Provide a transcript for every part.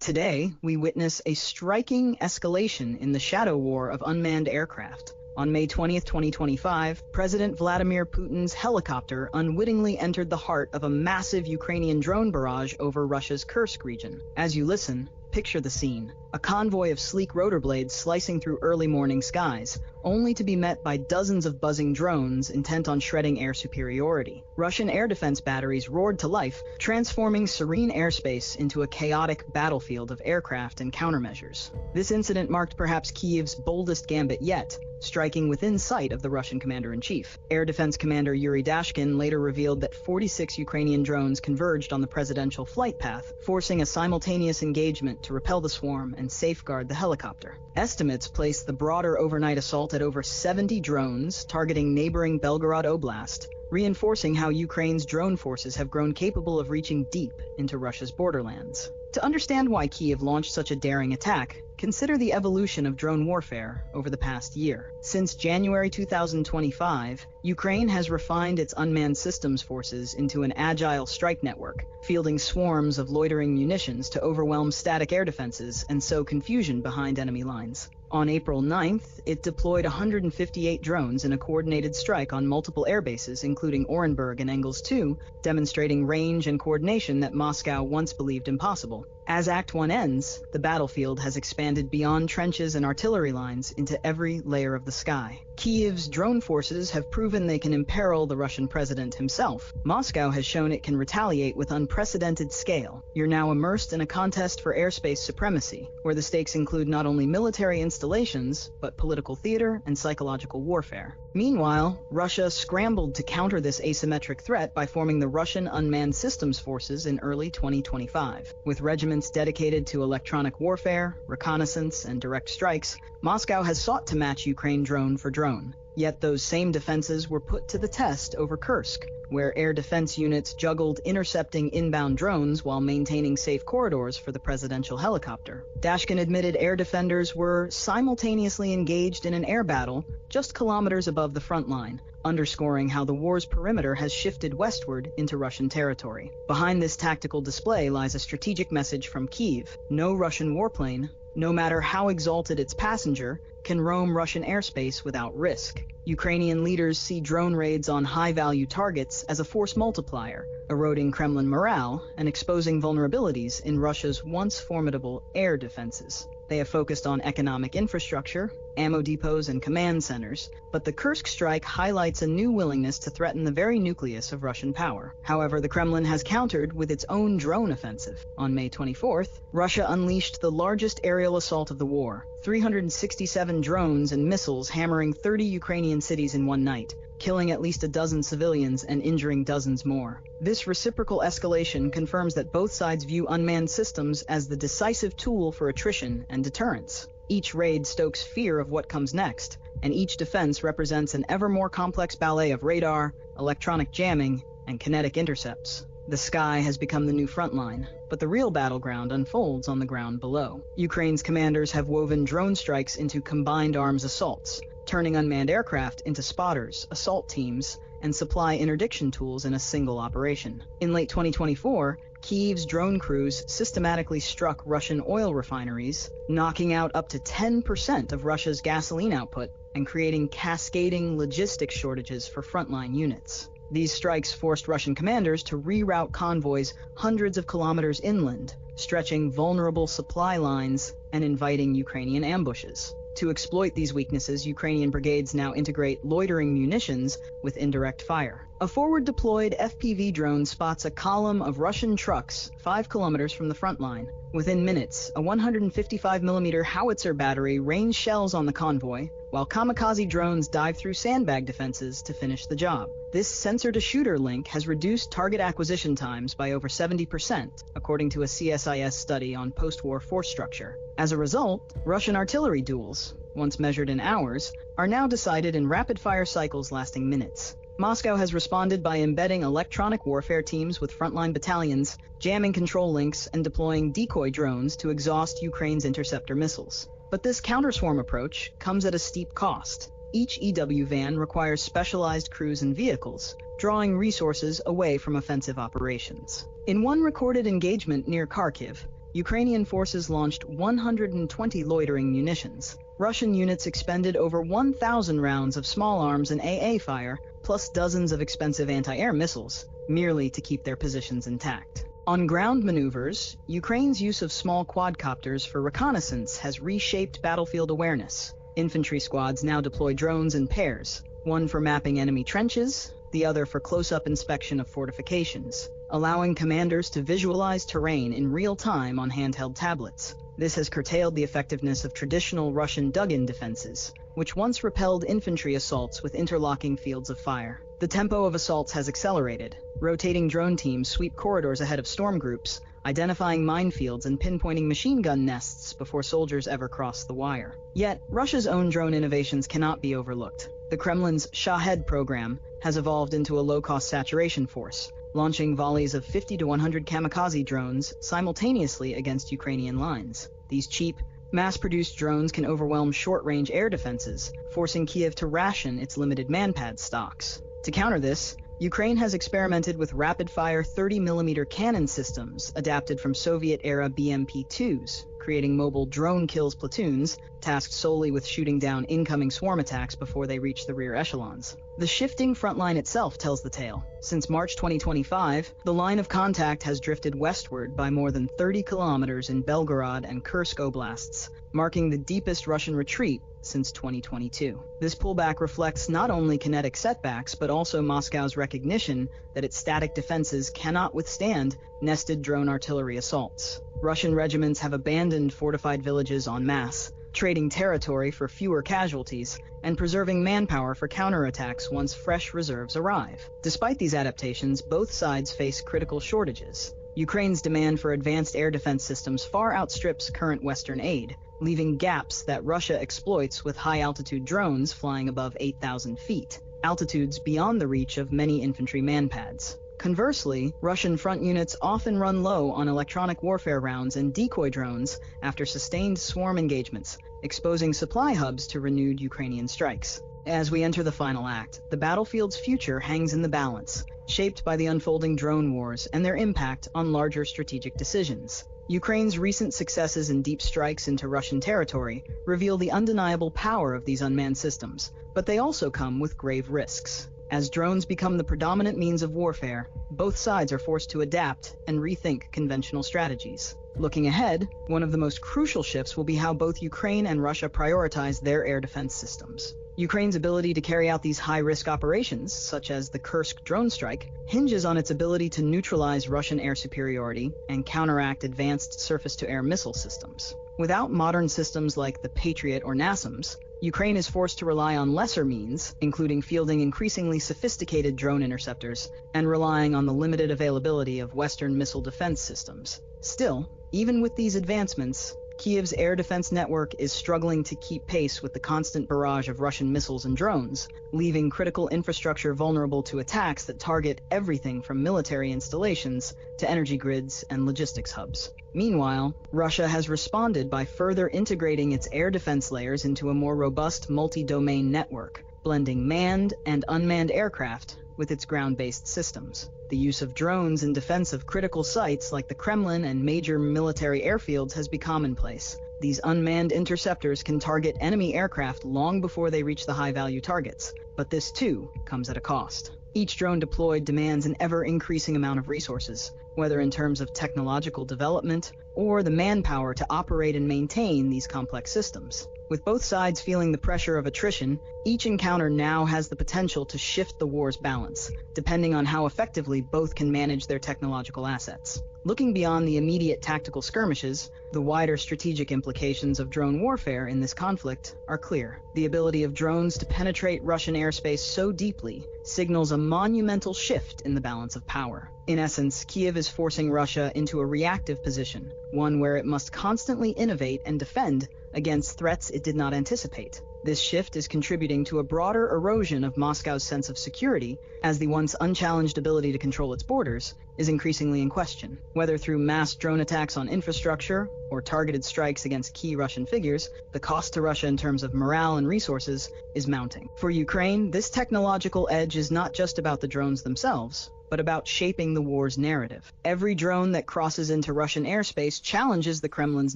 Today, we witness a striking escalation in the shadow war of unmanned aircraft. On May 20th, 2025, President Vladimir Putin's helicopter unwittingly entered the heart of a massive Ukrainian drone barrage over Russia's Kursk region. As you listen, picture the scene. A convoy of sleek rotor blades slicing through early morning skies, only to be met by dozens of buzzing drones intent on shredding air superiority. Russian air defense batteries roared to life, transforming serene airspace into a chaotic battlefield of aircraft and countermeasures. This incident marked perhaps Kyiv's boldest gambit yet, striking within sight of the Russian commander-in-chief. Air Defense Commander Yuri Dashkin later revealed that 46 Ukrainian drones converged on the presidential flight path, forcing a simultaneous engagement to repel the swarm and safeguard the helicopter. Estimates place the broader overnight assault at over 70 drones targeting neighboring Belgorod Oblast, reinforcing how Ukraine's drone forces have grown capable of reaching deep into Russia's borderlands. To understand why Kyiv launched such a daring attack, consider the evolution of drone warfare over the past year. Since January 2025, Ukraine has refined its unmanned systems forces into an agile strike network, fielding swarms of loitering munitions to overwhelm static air defenses and sow confusion behind enemy lines. On April 9th, it deployed 158 drones in a coordinated strike on multiple airbases, including Orenburg and Engels 2, demonstrating range and coordination that Moscow once believed impossible. As Act 1 ends, the battlefield has expanded beyond trenches and artillery lines into every layer of the sky. Kyiv's drone forces have proven they can imperil the Russian president himself. Moscow has shown it can retaliate with unprecedented scale. You're now immersed in a contest for airspace supremacy, where the stakes include not only military installations, but political theater and psychological warfare. Meanwhile, Russia scrambled to counter this asymmetric threat by forming the Russian Unmanned Systems Forces in early 2025. With regiments dedicated to electronic warfare, reconnaissance, and direct strikes, Moscow has sought to match Ukraine drone for drone. Yet those same defenses were put to the test over Kursk, where air defense units juggled intercepting inbound drones while maintaining safe corridors for the presidential helicopter. Dashkin admitted air defenders were simultaneously engaged in an air battle just kilometers above the front line, underscoring how the war's perimeter has shifted westward into Russian territory. Behind this tactical display lies a strategic message from Kyiv. No Russian warplane, no matter how exalted its passenger, can roam Russian airspace without risk. Ukrainian leaders see drone raids on high-value targets as a force multiplier, eroding Kremlin morale and exposing vulnerabilities in Russia's once formidable air defenses. They have focused on economic infrastructure, ammo depots, and command centers, but the Kursk strike highlights a new willingness to threaten the very nucleus of Russian power. However, the Kremlin has countered with its own drone offensive. On May 24th, Russia unleashed the largest aerial assault of the war, 367 drones and missiles hammering 30 Ukrainian cities in one night, killing at least a dozen civilians and injuring dozens more. This reciprocal escalation confirms that both sides view unmanned systems as the decisive tool for attrition and deterrence. Each raid stokes fear of what comes next, and each defense represents an ever more complex ballet of radar, electronic jamming, and kinetic intercepts. The sky has become the new front line, but the real battleground unfolds on the ground below. Ukraine's commanders have woven drone strikes into combined arms assaults, turning unmanned aircraft into spotters, assault teams, and supply interdiction tools in a single operation. In late 2024, Kyiv's drone crews systematically struck Russian oil refineries, knocking out up to 10% of Russia's gasoline output and creating cascading logistics shortages for frontline units. These strikes forced Russian commanders to reroute convoys hundreds of kilometers inland, stretching vulnerable supply lines and inviting Ukrainian ambushes. To exploit these weaknesses, Ukrainian brigades now integrate loitering munitions with indirect fire. A forward-deployed FPV drone spots a column of Russian trucks 5 kilometers from the front line. Within minutes, a 155mm howitzer battery rains shells on the convoy, while kamikaze drones dive through sandbag defenses to finish the job. This sensor-to-shooter link has reduced target acquisition times by over 70%, according to a CSIS study on post-war force structure. As a result, Russian artillery duels, once measured in hours, are now decided in rapid-fire cycles lasting minutes. Moscow has responded by embedding electronic warfare teams with frontline battalions, jamming control links, and deploying decoy drones to exhaust Ukraine's interceptor missiles. But this counter-swarm approach comes at a steep cost. Each EW van requires specialized crews and vehicles, drawing resources away from offensive operations. In one recorded engagement near Kharkiv, Ukrainian forces launched 120 loitering munitions. Russian units expended over 1,000 rounds of small arms and AA fire, plus dozens of expensive anti-air missiles, merely to keep their positions intact. On ground maneuvers, Ukraine's use of small quadcopters for reconnaissance has reshaped battlefield awareness. Infantry squads now deploy drones in pairs, one for mapping enemy trenches, the other for close-up inspection of fortifications, allowing commanders to visualize terrain in real time on handheld tablets. This has curtailed the effectiveness of traditional Russian dug-in defenses, which once repelled infantry assaults with interlocking fields of fire. The tempo of assaults has accelerated. Rotating drone teams sweep corridors ahead of storm groups, identifying minefields and pinpointing machine gun nests before soldiers ever cross the wire. Yet, Russia's own drone innovations cannot be overlooked. The Kremlin's Shahed program has evolved into a low-cost saturation force, launching volleys of 50 to 100 kamikaze drones simultaneously against Ukrainian lines. These cheap, mass-produced drones can overwhelm short-range air defenses, forcing Kiev to ration its limited manpad stocks. To counter this, Ukraine has experimented with rapid-fire 30mm cannon systems adapted from Soviet-era BMP-2s, creating mobile drone kills platoons, tasked solely with shooting down incoming swarm attacks before they reach the rear echelons. The shifting front line itself tells the tale. Since March 2025, the line of contact has drifted westward by more than 30 kilometers in Belgorod and Kursk oblasts, marking the deepest Russian retreat since 2022. This pullback reflects not only kinetic setbacks, but also Moscow's recognition that its static defenses cannot withstand nested drone artillery assaults. Russian regiments have abandoned fortified villages en masse, trading territory for fewer casualties and preserving manpower for counterattacks once fresh reserves arrive. Despite these adaptations, both sides face critical shortages. Ukraine's demand for advanced air defense systems far outstrips current Western aid, leaving gaps that Russia exploits with high-altitude drones flying above 8,000 feet, altitudes beyond the reach of many infantry manpads. Conversely, Russian front units often run low on electronic warfare rounds and decoy drones after sustained swarm engagements, exposing supply hubs to renewed Ukrainian strikes. As we enter the final act, the battlefield's future hangs in the balance, shaped by the unfolding drone wars and their impact on larger strategic decisions. Ukraine's recent successes in deep strikes into Russian territory reveal the undeniable power of these unmanned systems, but they also come with grave risks. As drones become the predominant means of warfare, both sides are forced to adapt and rethink conventional strategies. Looking ahead, one of the most crucial shifts will be how both Ukraine and Russia prioritize their air defense systems. Ukraine's ability to carry out these high-risk operations, such as the Kursk drone strike, hinges on its ability to neutralize Russian air superiority and counteract advanced surface-to-air missile systems. Without modern systems like the Patriot or NASAMS, Ukraine is forced to rely on lesser means, including fielding increasingly sophisticated drone interceptors and relying on the limited availability of Western missile defense systems. Still, even with these advancements, Kiev's air defense network is struggling to keep pace with the constant barrage of Russian missiles and drones, leaving critical infrastructure vulnerable to attacks that target everything from military installations to energy grids and logistics hubs. Meanwhile, Russia has responded by further integrating its air defense layers into a more robust multi-domain network, blending manned and unmanned aircraft with its ground-based systems. The use of drones in defense of critical sites like the Kremlin and major military airfields has become commonplace. These unmanned interceptors can target enemy aircraft long before they reach the high-value targets, but this too comes at a cost. Each drone deployed demands an ever-increasing amount of resources, whether in terms of technological development or the manpower to operate and maintain these complex systems. With both sides feeling the pressure of attrition, each encounter now has the potential to shift the war's balance, depending on how effectively both can manage their technological assets. Looking beyond the immediate tactical skirmishes, the wider strategic implications of drone warfare in this conflict are clear. The ability of drones to penetrate Russian airspace so deeply signals a monumental shift in the balance of power. In essence, Kiev is forcing Russia into a reactive position, one where it must constantly innovate and defend against threats it did not anticipate. This shift is contributing to a broader erosion of Moscow's sense of security, as the once unchallenged ability to control its borders is increasingly in question. Whether through mass drone attacks on infrastructure or targeted strikes against key Russian figures, the cost to Russia in terms of morale and resources is mounting. For Ukraine, this technological edge is not just about the drones themselves, but about shaping the war's narrative. Every drone that crosses into Russian airspace challenges the Kremlin's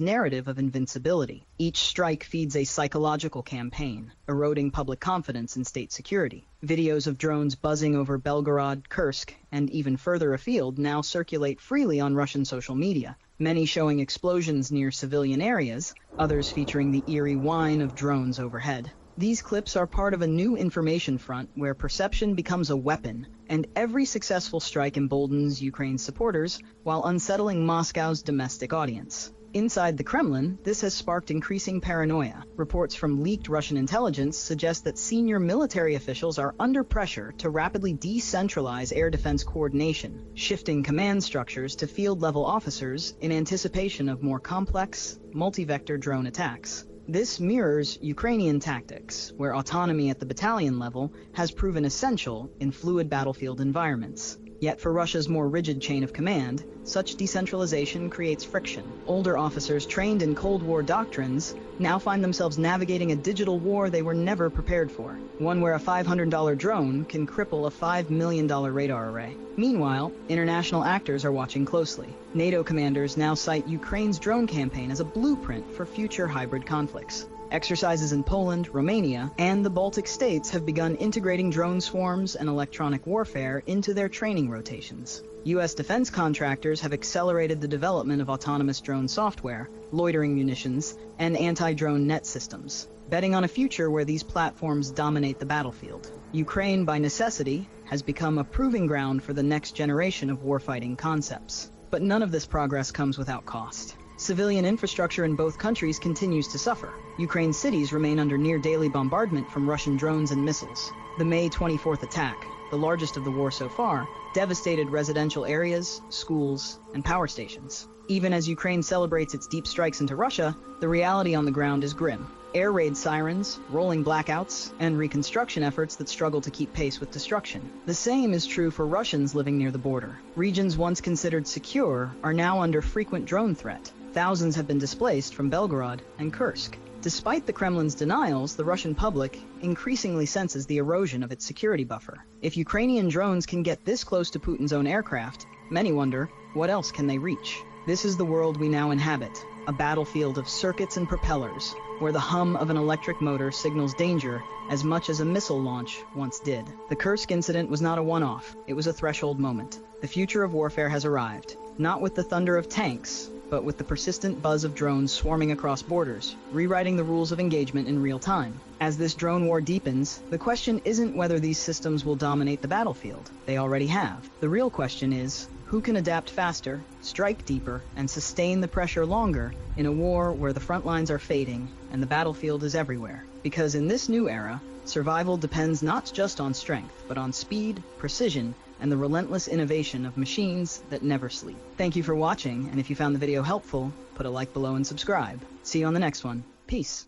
narrative of invincibility. Each strike feeds a psychological campaign, eroding public confidence in state security. Videos of drones buzzing over Belgorod, Kursk, and even further afield now circulate freely on Russian social media, many showing explosions near civilian areas, others featuring the eerie whine of drones overhead. These clips are part of a new information front where perception becomes a weapon, and every successful strike emboldens Ukraine's supporters while unsettling Moscow's domestic audience. Inside the Kremlin, this has sparked increasing paranoia. Reports from leaked Russian intelligence suggest that senior military officials are under pressure to rapidly decentralize air defense coordination, shifting command structures to field-level officers in anticipation of more complex, multi-vector drone attacks. This mirrors Ukrainian tactics, where autonomy at the battalion level has proven essential in fluid battlefield environments. Yet for Russia's more rigid chain of command, such decentralization creates friction. Older officers trained in Cold War doctrines now find themselves navigating a digital war they were never prepared for, one where a $500 drone can cripple a $5 million radar array. Meanwhile, international actors are watching closely. NATO commanders now cite Ukraine's drone campaign as a blueprint for future hybrid conflicts. Exercises in Poland, Romania, and the Baltic states have begun integrating drone swarms and electronic warfare into their training rotations. U.S. defense contractors have accelerated the development of autonomous drone software, loitering munitions, and anti-drone net systems, betting on a future where these platforms dominate the battlefield. Ukraine, by necessity, has become a proving ground for the next generation of warfighting concepts. But none of this progress comes without cost. Civilian infrastructure in both countries continues to suffer. Ukraine's cities remain under near-daily bombardment from Russian drones and missiles. The May 24th attack, the largest of the war so far, devastated residential areas, schools, and power stations. Even as Ukraine celebrates its deep strikes into Russia, the reality on the ground is grim. Air raid sirens, rolling blackouts, and reconstruction efforts that struggle to keep pace with destruction. The same is true for Russians living near the border. Regions once considered secure are now under frequent drone threat. Thousands have been displaced from Belgorod and Kursk. Despite the Kremlin's denials, the Russian public increasingly senses the erosion of its security buffer. If Ukrainian drones can get this close to Putin's own aircraft, many wonder, what else can they reach? This is the world we now inhabit, a battlefield of circuits and propellers, where the hum of an electric motor signals danger as much as a missile launch once did. The Kursk incident was not a one-off, it was a threshold moment. The future of warfare has arrived, not with the thunder of tanks, but with the persistent buzz of drones swarming across borders, rewriting the rules of engagement in real time. As this drone war deepens, the question isn't whether these systems will dominate the battlefield. They already have. The real question is, who can adapt faster, strike deeper, and sustain the pressure longer in a war where the front lines are fading and the battlefield is everywhere? Because in this new era, survival depends not just on strength, but on speed, precision, and the relentless innovation of machines that never sleep. Thank you for watching, and if you found the video helpful, put a like below and subscribe. See you on the next one. Peace.